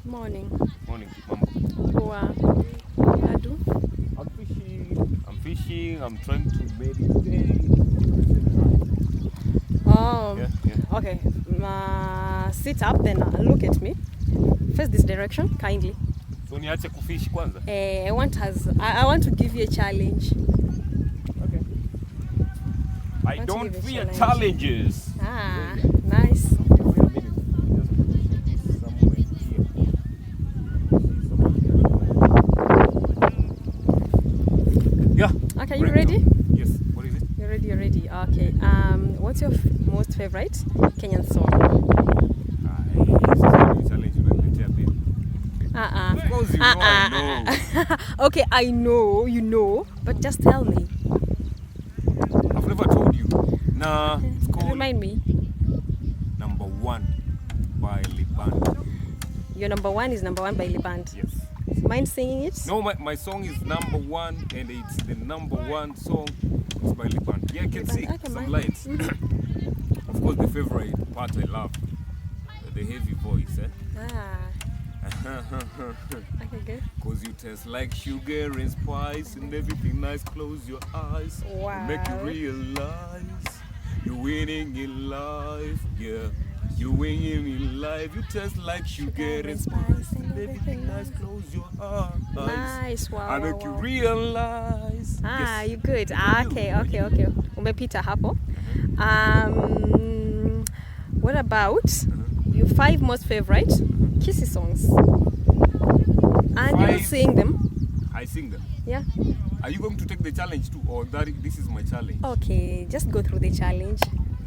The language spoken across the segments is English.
Morning. Morning, Mambo. Poa. Adu? I'm fishing. I'm trying to meditate. Oh. Yeah. Okay. Sit up, then look at me. Face this direction, kindly. So niache kufish kwanza? I want to give you a challenge. Okay. I don't fear challenges. Ah, nice. Yeah. Okay, you ready? Yes. What is it? You're ready. Okay. What's your most favorite Kenyan song? Challenge Of course you know I know. Okay, I know, you know, but just tell me. I've never told you. Nah, it's called Remind me. Number One by Liband. Your number one is Number One by Liband. Yes. Mind singing it? No, my song is number one, and it's the number one song. It's by Liband. Yeah, I can see some lines. Of course, the favorite part I love, the heavy voice. Okay, good. Cause you taste like sugar and spice and everything nice. Close your eyes. Wow. Make you realize you're winning in life. Yeah, you're winning in life. You taste like sugar and spice and everything nice. Close your eyes. Nice. Wow. I make you realize. Yes. You good. Okay. Umepita hapo. What about your 5 most favorite Kisii songs? And you will sing them. I sing them. Yeah. Are you going to take the challenge too, or this is my challenge? Okay, just go through the challenge.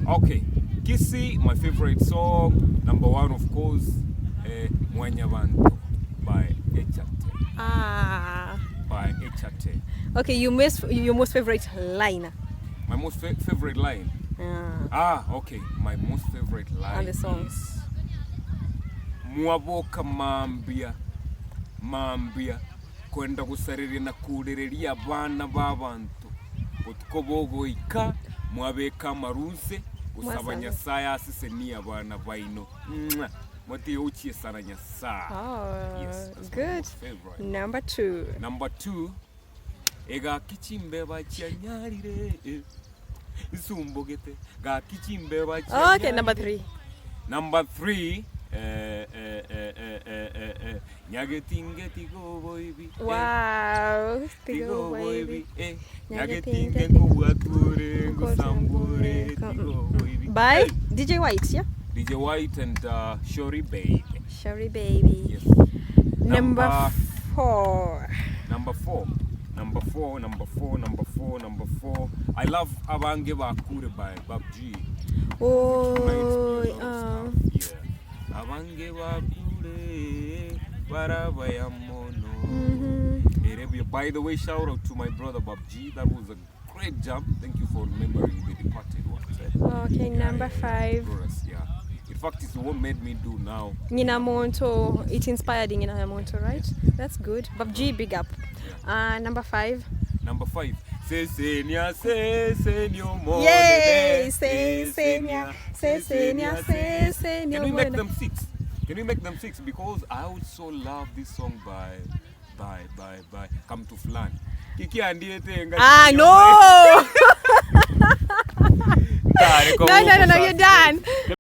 Okay. Kisii, my favorite song. Number 1, of course, Mwanyabanto by Echate. By Echate. Okay, your most favorite line. My most favorite line. Okay. My most favorite line on the song is Mwaboka mambia kwenda gusarira na kurereria abana b'abantu utkobogoika mwabeka marunse usaba nyasaye asise ni abana baino moti uchiye sana nyasaye. Yes, good. Number 2 ega kichimbe bachanyarire isumbogete ga kichimbe bachanyarire. Okay, number 3 Nyagetinge tigo boibi. Wow, tigo boibi. Nyagetinge kuwature ngusambure tigo boibi. By DJ White, yeah? DJ White and Shori Baby. Yes. Number 4. I love Abange Bakure by Babji. Yeah. Abange Bakure Barabaya Mono. By the way, shout out to my brother Babji. That was a great jump. Thank you for remembering the departed one. Okay, number 5. Yeah. In fact, it's what made me do now. Nina Monto, it inspired Nina Monto, right? That's good. Babji, big up. Number 5. Sesenia mo. Yay! Sesenia. Can we make them 6? Can we make them 6? Because I also love this song by Come to Flan. Kiki andiete nga. No! No, you're done.